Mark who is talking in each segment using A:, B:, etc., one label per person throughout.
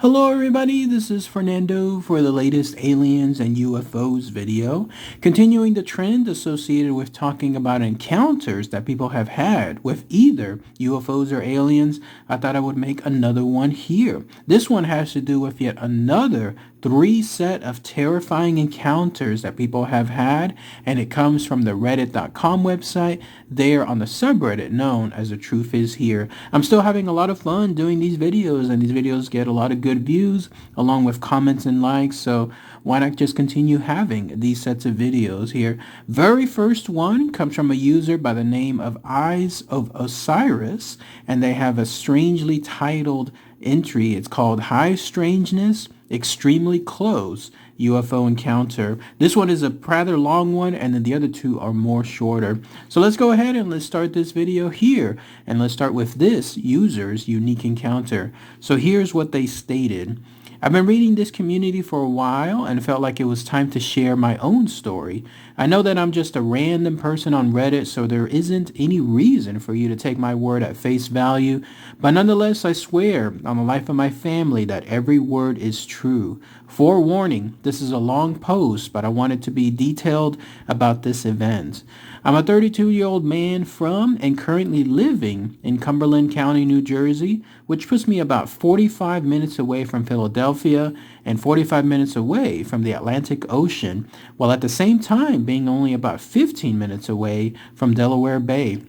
A: Hello everybody, this is Fernando for the latest Aliens and UFOs video. Continuing the trend associated with talking about encounters that people have had with either UFOs or aliens, I thought I would make another one here. This one has to do with yet another three set of terrifying encounters that people have had, and it comes from the reddit.com website there on the subreddit known as The Truth Is Here. I'm still having a lot of fun doing these videos, and these videos get a lot of good views along with comments and likes, so why not just continue having these sets of videos here. Very first one comes from a user by the name of Eyes of Osiris, and they have a strangely titled entry. It's called High Strangeness Extremely Close UFO Encounter. This one is a rather long one, and then the other two are more shorter. So let's go ahead and let's start this video here, and let's start with this user's unique encounter. So here's what they stated. I've been reading this community for a while and felt like it was time to share my own story. I know that I'm just a random person on Reddit, so there isn't any reason for you to take my word at face value, but nonetheless, I swear on the life of my family that every word is true. Forewarning, this is a long post, but I wanted to be detailed about this event. I'm a 32-year-old man from and currently living in Cumberland County, New Jersey, which puts me about 45 minutes away from Philadelphia and 45 minutes away from the Atlantic Ocean, while at the same time being only about 15 minutes away from Delaware Bay.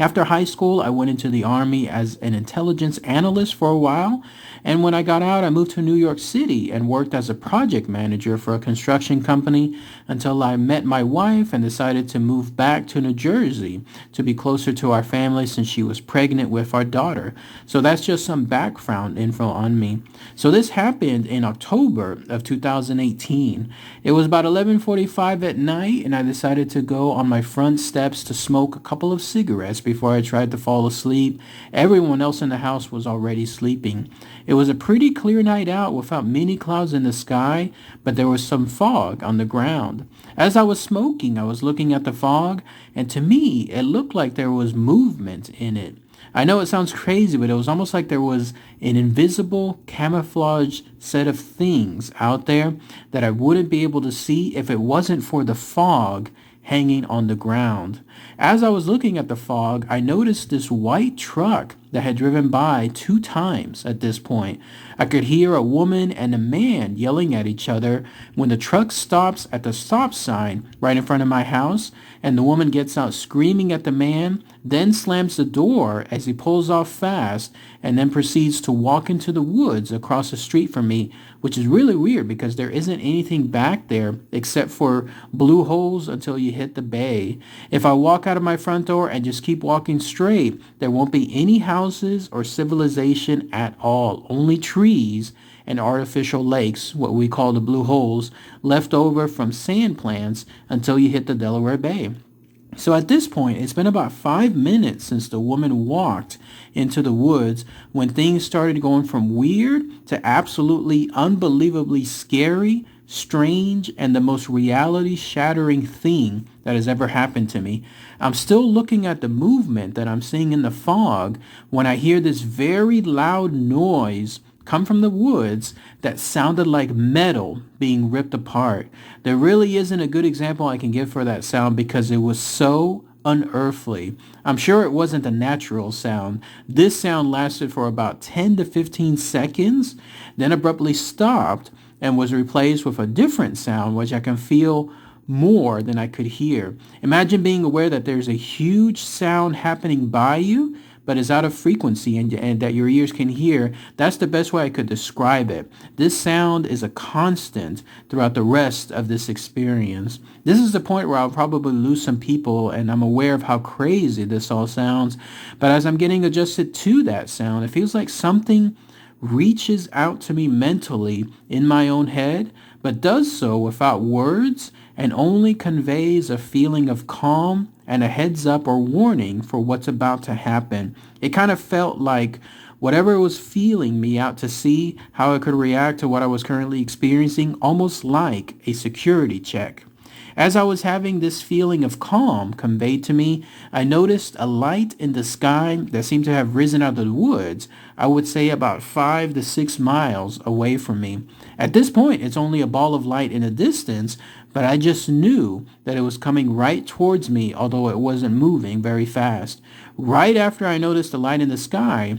A: After high school, I went into the Army as an intelligence analyst for a while, and when I got out, I moved to New York City and worked as a project manager for a construction company until I met my wife and decided to move back to New Jersey to be closer to our family since she was pregnant with our daughter. So that's just some background info on me. So this happened in October of 2018. It was about 11:45 at night, and I decided to go on my front steps to smoke a couple of cigarettes before I tried to fall asleep. Everyone else in the house was already sleeping. It was a pretty clear night out without many clouds in the sky, but there was some fog on the ground. As I was smoking, I was looking at the fog, and to me, it looked like there was movement in it. I know it sounds crazy, but it was almost like there was an invisible camouflage set of things out there that I wouldn't be able to see if it wasn't for the fog hanging on the ground. As I was looking at the fog, I noticed this white truck that had driven by 2 times at this point. I could hear a woman and a man yelling at each other when the truck stops at the stop sign right in front of my house, and the woman gets out screaming at the man, then slams the door as he pulls off fast, and then proceeds to walk into the woods across the street from me, which is really weird because there isn't anything back there except for blue holes until you hit the bay. If I walk out of my front door and just keep walking straight, there won't be any houses or civilization at all, only trees and artificial lakes, what we call the blue holes, left over from sand plants until you hit the Delaware Bay. So at this point, it's been about 5 minutes since the woman walked into the woods when things started going from weird to absolutely unbelievably scary, strange, and the most reality-shattering thing that has ever happened to me. I'm still looking at the movement that I'm seeing in the fog when I hear this very loud noise come from the woods that sounded like metal being ripped apart. There really isn't a good example I can give for that sound because it was so unearthly. I'm sure it wasn't a natural sound. This sound lasted for about 10 to 15 seconds, then abruptly stopped and was replaced with a different sound which I can feel more than I could hear. Imagine being aware that there's a huge sound happening by you, but is out of frequency and that your ears can hear. That's the best way I could describe it. This sound is a constant throughout the rest of this experience. This is the point where I'll probably lose some people, and I'm aware of how crazy this all sounds. But as I'm getting adjusted to that sound, it feels like something reaches out to me mentally in my own head, but does so without words and only conveys a feeling of calm and a heads up or warning for what's about to happen. It kind of felt like whatever was feeling me out to see how I could react to what I was currently experiencing, almost like a security check. As I was having this feeling of calm conveyed to me, I noticed a light in the sky that seemed to have risen out of the woods, I would say about 5 to 6 miles away from me. At this point, it's only a ball of light in the distance, but I just knew that it was coming right towards me, although it wasn't moving very fast. Right after I noticed the light in the sky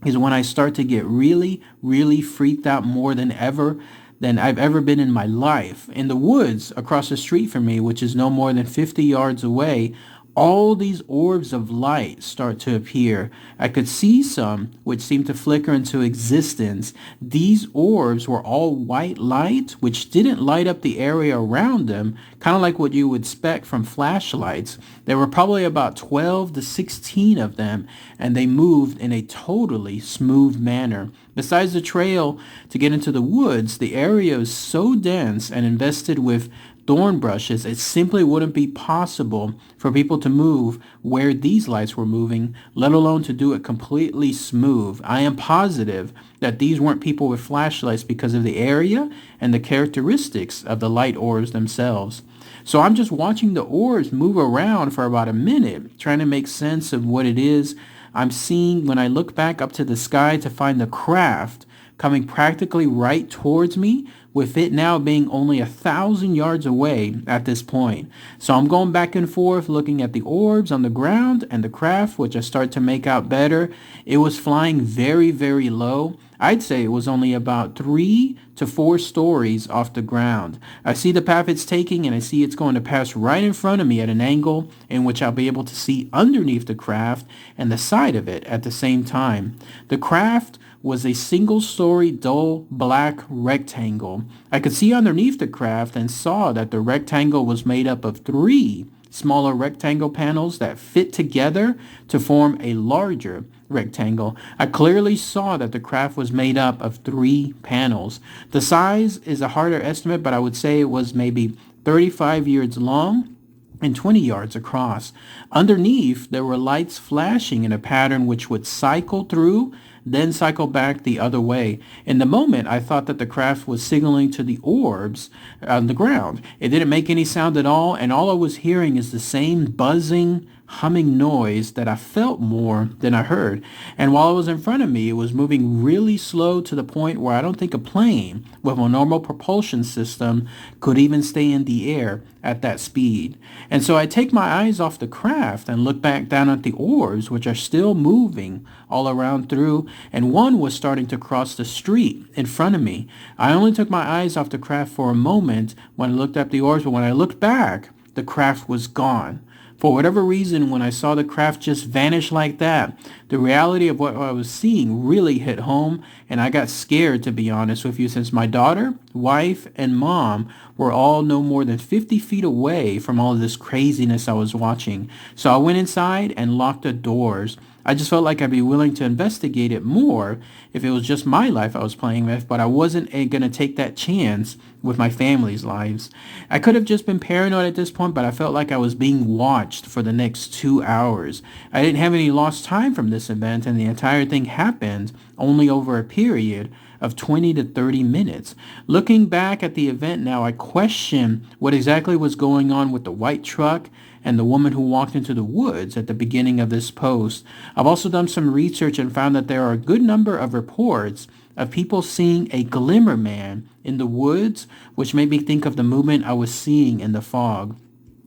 A: is when I start to get really, really freaked out more than I've ever been in my life. In the woods across the street from me, which is no more than 50 yards away, all these orbs of light start to appear. I could see some which seemed to flicker into existence. These orbs were all white light, which didn't light up the area around them, kind of like what you would expect from flashlights. There were probably about 12 to 16 of them, and they moved in a totally smooth manner. Besides the trail to get into the woods, the area is so dense and invested with thorn bushes, it simply wouldn't be possible for people to move where these lights were moving, let alone to do it completely smooth. I am positive that these weren't people with flashlights because of the area and the characteristics of the light orbs themselves. So I'm just watching the orbs move around for about a minute, trying to make sense of what it is I'm seeing when I look back up to the sky to find the craft coming practically right towards me, with it now being only 1,000 yards away at this point. So I'm going back and forth looking at the orbs on the ground and the craft, which I start to make out better. It was flying very, very low. I'd say it was only about 3 to 4 stories off the ground. I see the path it's taking, and I see it's going to pass right in front of me at an angle in which I'll be able to see underneath the craft and the side of it at the same time. The craft was a single-story dull black rectangle. I could see underneath the craft and saw that the rectangle was made up of 3 smaller rectangle panels that fit together to form a larger rectangle. I clearly saw that the craft was made up of 3 panels. The size is a harder estimate, but I would say it was maybe 35 yards long and 20 yards across. Underneath, there were lights flashing in a pattern which would cycle through, then cycle back the other way. In the moment, I thought that the craft was signaling to the orbs on the ground. It didn't make any sound at all, and all I was hearing is the same buzzing, humming noise that I felt more than I heard. And while it was in front of me, it was moving really slow to the point where I don't think a plane with a normal propulsion system could even stay in the air at that speed. And so I take my eyes off the craft and look back down at the orbs, which are still moving all around through, and one was starting to cross the street in front of me. I only took my eyes off the craft for a moment when I looked at the orbs, but when I looked back, the craft was gone. For whatever reason, when I saw the craft just vanish like that, the reality of what I was seeing really hit home, and I got scared, to be honest with you, since my daughter, wife, and mom were all no more than 50 feet away from all of this craziness I was watching. So I went inside and locked the doors. I just felt like I'd be willing to investigate it more if it was just my life I was playing with, but I wasn't going to take that chance with my family's lives. I could have just been paranoid at this point, but I felt like I was being watched for the next 2 hours. I didn't have any lost time from this event, and the entire thing happened only over a period of 20 to 30 minutes. Looking back at the event now, I question what exactly was going on with the white truck and the woman who walked into the woods at the beginning of this post. I've also done some research and found that there are a good number of reports of people seeing a glimmer man in the woods, which made me think of the movement I was seeing in the fog.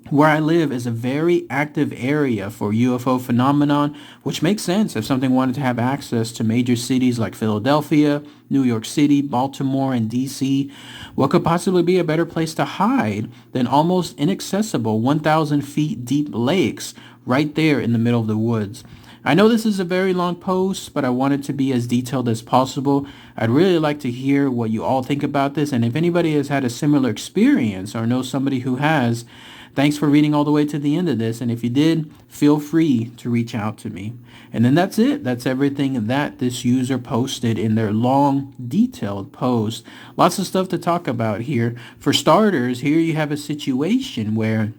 A: Where I live is a very active area for UFO phenomenon, which makes sense if something wanted to have access to major cities like Philadelphia, New York City, Baltimore, and DC. What could possibly be a better place to hide than almost inaccessible 1,000 feet deep lakes right there in the middle of the woods? I know this is a very long post, but I wanted to be as detailed as possible. I'd really like to hear what you all think about this, and if anybody has had a similar experience or knows somebody who has, thanks for reading all the way to the end of this, and if you did, feel free to reach out to me. And then that's it. That's everything that this user posted in their long, detailed post. Lots of stuff to talk about here. For starters, here you have a situation where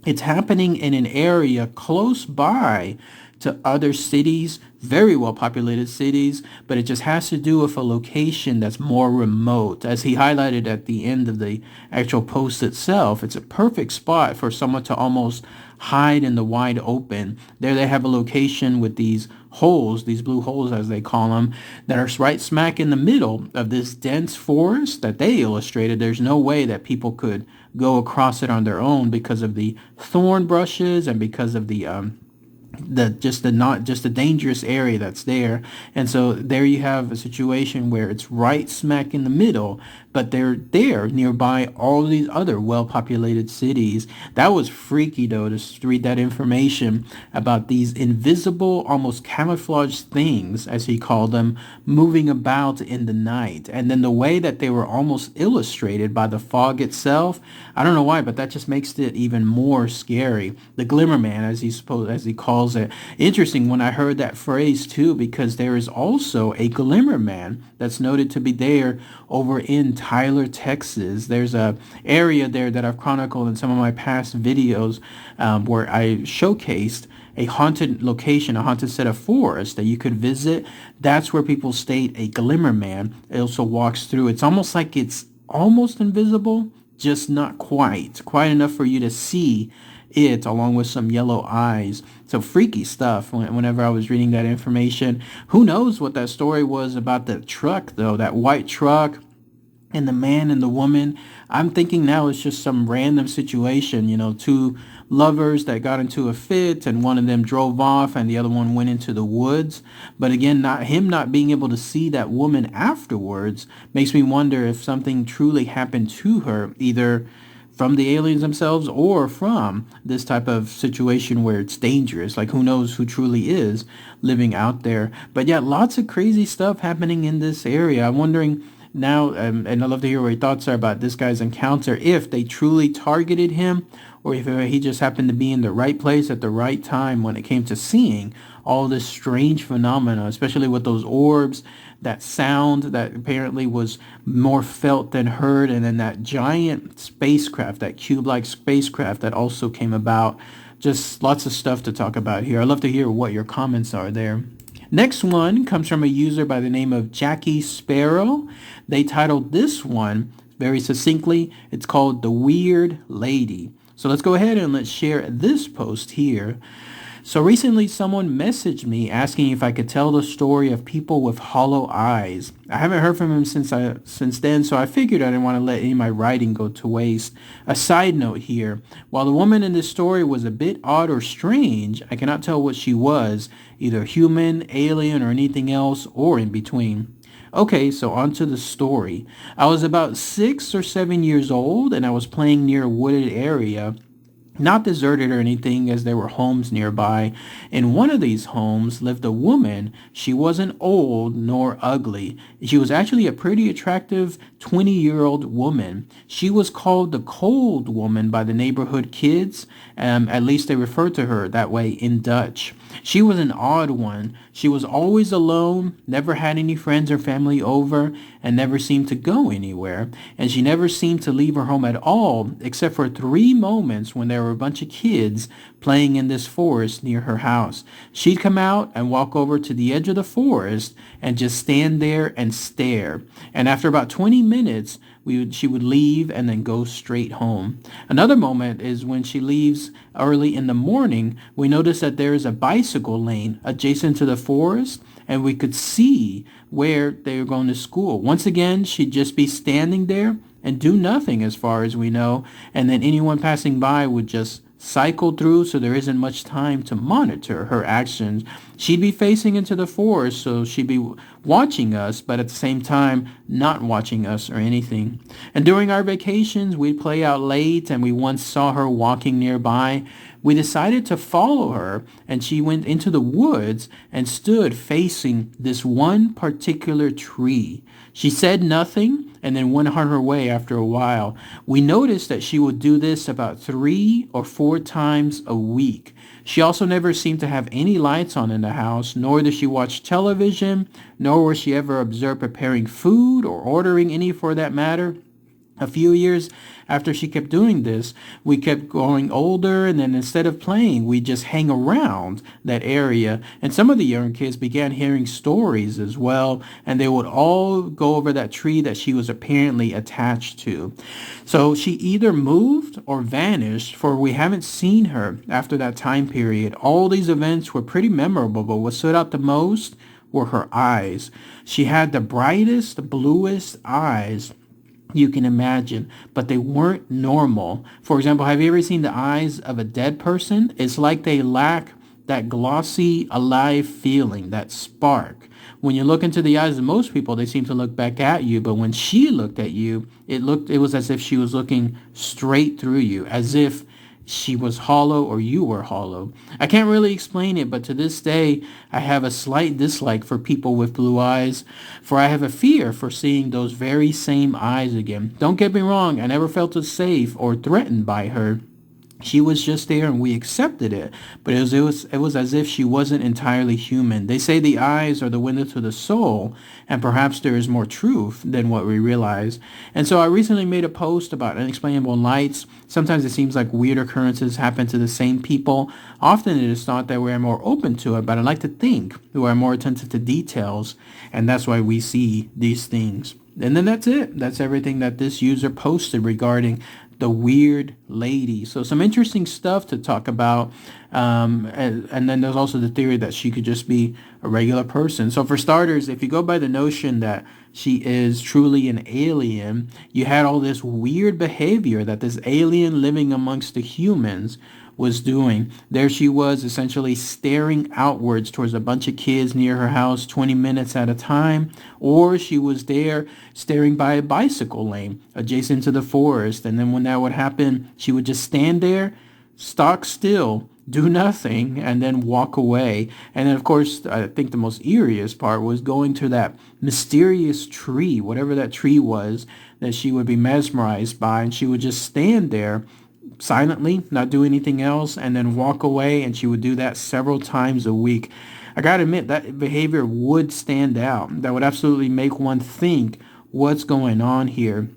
A: it's happening in an area close by to other cities, very well populated cities, but it just has to do with a location that's more remote. As he highlighted at the end of the actual post itself, it's a perfect spot for someone to almost hide in the wide open. There they have a location with these holes, these blue holes as they call them, that are right smack in the middle of this dense forest that they illustrated. There's no way that people could go across it on their own because of the thorn brushes and because of the dangerous area that's there. And so there you have a situation where it's right smack in the middle, but they're there nearby all these other well-populated cities. That was freaky though, to read that information about these invisible, almost camouflaged things, as he called them, moving about in the night. And then the way that they were almost illustrated by the fog itself, I don't know why, but that just makes it even more scary. The Glimmer Man, as he calls it. Interesting when I heard that phrase too, because there is also a Glimmer Man that's noted to be there over in Tyler, Texas. There's a area there that I've chronicled in some of my past videos where I showcased a haunted location, a haunted set of forest that you could visit. That's where people state a Glimmer Man. It also walks through. It's almost like it's almost invisible, just not quite enough for you to see it, along with some yellow eyes. So freaky stuff whenever I was reading that information. Who knows what that story was about the truck, though, that white truck and the man and the woman. I'm thinking now it's just some random situation, two lovers that got into a fit and one of them drove off and the other one went into the woods. But again, not being able to see that woman afterwards makes me wonder if something truly happened to her, either from the aliens themselves or from this type of situation where it's dangerous. Like, who knows who truly is living out there. But yeah, lots of crazy stuff happening in this area. I'm wondering now, and I'd love to hear what your thoughts are about this guy's encounter, if they truly targeted him or if he just happened to be in the right place at the right time when it came to seeing all this strange phenomena, especially with those orbs, that sound that apparently was more felt than heard, and then that giant spacecraft, that cube-like spacecraft that also came about. Just lots of stuff to talk about here. I'd love to hear what your comments are there. Next one comes from a user by the name of Jackie Sparrow. They titled this one very succinctly. It's called The Weird Lady. So let's go ahead and let's share this post here. So recently someone messaged me asking if I could tell the story of people with hollow eyes. I haven't heard from him since then, so I figured I didn't want to let any of my writing go to waste. A side note here, while the woman in this story was a bit odd or strange, I cannot tell what she was, either human, alien, or anything else, or in between. Okay, so on to the story. I was about 6 or 7 years old, and I was playing near a wooded area. Not deserted or anything, as there were homes nearby. In one of these homes lived a woman. She wasn't old nor ugly. She was actually a pretty attractive 20-year-old woman. She was called the Cold Woman by the neighborhood kids. At least they referred to her that way in Dutch. She was an odd one. She was always alone, never had any friends or family over, and never seemed to go anywhere. And she never seemed to leave her home at all, except for 3 moments when there were a bunch of kids playing in this forest near her house. She'd come out and walk over to the edge of the forest and just stand there and stare. And after about 20 minutes, she would leave and then go straight home. Another moment is when she leaves early in the morning. We notice that there is a bicycle lane adjacent to the forest, and we could see where they were going to school. Once again, she'd just be standing there and do nothing as far as we know, and then anyone passing by would just cycle through, so there isn't much time to monitor her actions. She'd be facing into the forest, so she'd be watching us, but at the same time not watching us or anything. And during our vacations, we'd play out late, and we once saw her walking nearby. We decided to follow her, and she went into the woods and stood facing this one particular tree. She said nothing and then went on her way after a while. We noticed that she would do this about 3 or 4 times a week. She also never seemed to have any lights on in the house, nor did she watch television, nor was she ever observed preparing food or ordering any for that matter. A few years after she kept doing this, we kept growing older, and then instead of playing, we just hang around that area. And some of the young kids began hearing stories as well, and they would all go over that tree that she was apparently attached to. So she either moved or vanished, for we haven't seen her after that time period. All these events were pretty memorable, but what stood out the most were her eyes. She had the brightest, bluest eyes you can imagine, but they weren't normal. For example, have you ever seen the eyes of a dead person? It's like they lack that glossy, alive feeling, that spark. When you look into the eyes of most people, they seem to look back at you, but when she looked at you, it was as if she was looking straight through you, as if she was hollow or you were hollow. I can't really explain it, but to this day, I have a slight dislike for people with blue eyes, for I have a fear for seeing those very same eyes again. Don't get me wrong, I never felt safe or threatened by her. She was just there and we accepted it, but it was as if she wasn't entirely human. They say the eyes are the window to the soul, and perhaps there is more truth than what we realize. And so I recently made a post about unexplainable lights. Sometimes it seems like weird occurrences happen to the same people. Often it is thought that we're more open to it, but I like to think we are more attentive to details, and that's why we see these things. And then that's it. That's everything that this user posted regarding the weird lady. So some interesting stuff to talk about. And then there's also the theory that she could just be a regular person. So for starters, if you go by the notion that she is truly an alien, you had all this weird behavior that this alien living amongst the humans was doing. There she was, essentially staring outwards towards a bunch of kids near her house 20 minutes at a time, or she was there staring by a bicycle lane adjacent to the forest, and then when that would happen, she would just stand there, stock still, do nothing, and then walk away. And then, of course, I think the most eeriest part was going to that mysterious tree, whatever that tree was, that she would be mesmerized by, and she would just stand there silently, not do anything else, and then walk away, and she would do that several times a week. I gotta admit, that behavior would stand out. That would absolutely make one think, what's going on here?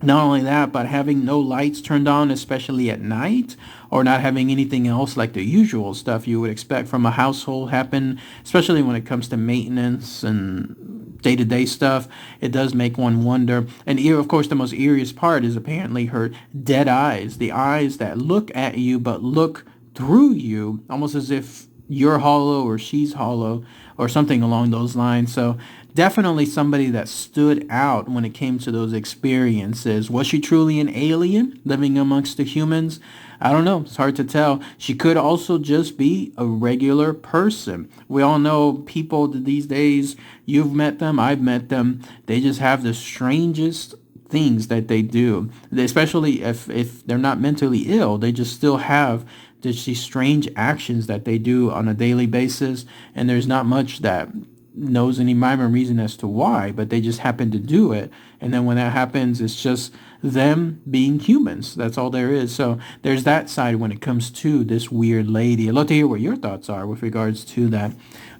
A: Not only that, but having no lights turned on, especially at night, or not having anything else like the usual stuff you would expect from a household happen, especially when it comes to maintenance and day-to-day stuff. It does make one wonder. And of course, the most eeriest part is apparently her dead eyes, the eyes that look at you but look through you, almost as if you're hollow or she's hollow or something along those lines. So definitely somebody that stood out when it came to those experiences. Was she truly an alien living amongst the humans? I don't know. It's hard to tell. She could also just be a regular person. We all know people these days, you've met them, I've met them. They just have the strangest things that they do, especially if they're not mentally ill. They just still have these strange actions that they do on a daily basis, and there's not much that knows any rhyme or reason as to why, but they just happen to do it. And then when that happens, it's just them being humans. That's all there is. So there's that side when it comes to this weird lady. I'd love to hear what your thoughts are with regards to that.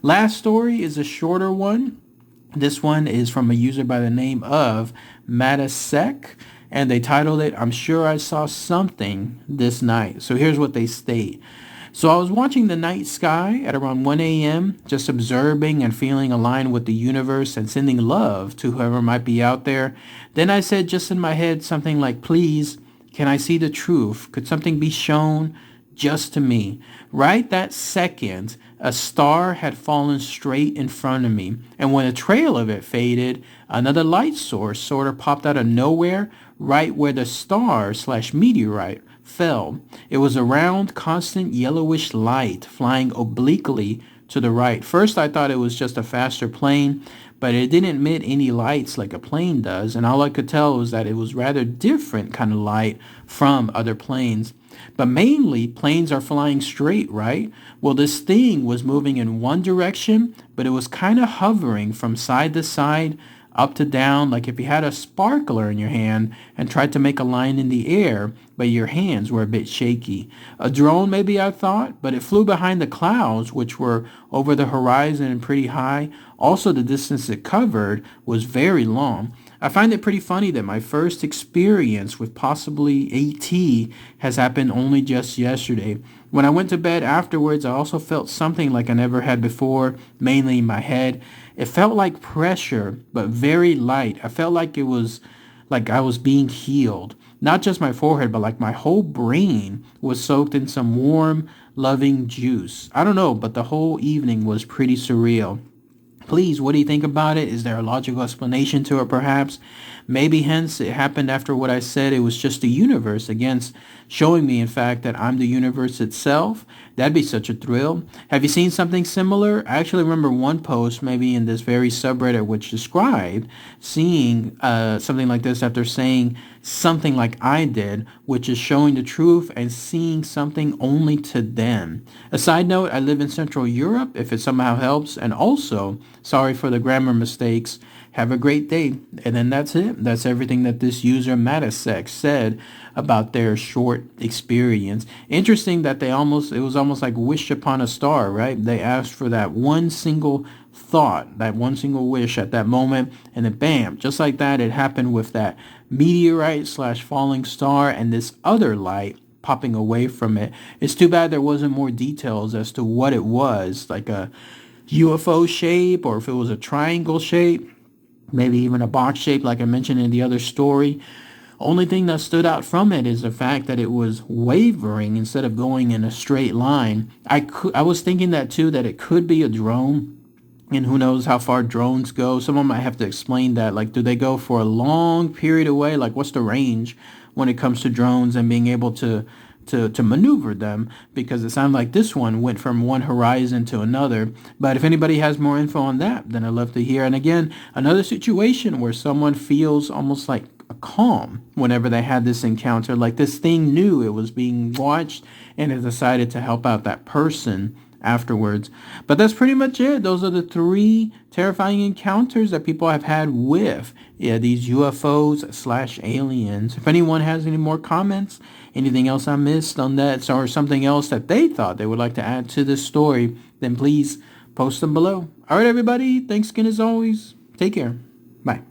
A: Last story is a shorter one. This one is from a user by the name of Matasek, and they titled it, "I'm Sure I Saw Something This Night." So here's what they state. So I was watching the night sky at around 1 a.m., just observing and feeling aligned with the universe and sending love to whoever might be out there. Then I said just in my head something like, "Please, can I see the truth? Could something be shown just to me?" Right that second, a star had fallen straight in front of me. And when the trail of it faded, another light source sort of popped out of nowhere right where the star/meteorite fell. It was a round, constant yellowish light flying obliquely to the right. First, I thought it was just a faster plane, but it didn't emit any lights like a plane does, and all I could tell was that it was rather different kind of light from other planes. But mainly, planes are flying straight, right? Well, this thing was moving in one direction, but it was kind of hovering from side to side up to down, like if you had a sparkler in your hand and tried to make a line in the air, but your hands were a bit shaky. A drone, maybe, I thought, but it flew behind the clouds, which were over the horizon and pretty high. Also, the distance it covered was very long. I find it pretty funny that my first experience with possibly AT has happened only just yesterday. When I went to bed afterwards, I also felt something like I never had before, mainly in my head. It felt like pressure, but very light. I felt like it was like I was being healed. Not just my forehead, but like my whole brain was soaked in some warm, loving juice. I don't know, but the whole evening was pretty surreal. Please, what do you think about it? Is there a logical explanation to it, perhaps? Maybe hence it happened after what I said. It was just the universe, again, showing me, in fact, that I'm the universe itself. That'd be such a thrill. Have you seen something similar? I actually remember one post, maybe in this very subreddit, which described seeing something like this after saying something like I did, which is showing the truth and seeing something only to them. A side note, I live in Central Europe, if it somehow helps, and also, sorry for the grammar mistakes. Have a great day. And then that's it. That's everything that this user Matasex said about their short experience. Interesting that it was almost like wish upon a star, right? They asked for that one single thought, that one single wish at that moment, and then bam, just like that, it happened with that meteorite / falling star and this other light popping away from it. It's too bad there wasn't more details as to what it was, like a UFO shape, or if it was a triangle shape, maybe even a box shape like I mentioned in the other story. Only thing that stood out from it is the fact that it was wavering instead of going in a straight line. I was thinking that too, that it could be a drone. And who knows how far drones go. Someone might have to explain that. Like, do they go for a long period away? Like, what's the range when it comes to drones and being able to maneuver them? Because it sounded like this one went from one horizon to another. But if anybody has more info on that, then I'd love to hear. And again, another situation where someone feels almost like a calm whenever they had this encounter. Like this thing knew it was being watched and it decided to help out that person afterwards. But that's pretty much it. Those are the 3 terrifying encounters that people have had with these UFOs / aliens. If anyone has any more comments, anything else I missed on that, or something else that they thought they would like to add to this story, then please post them below. All right, everybody. Thanks again as always. Take care. Bye.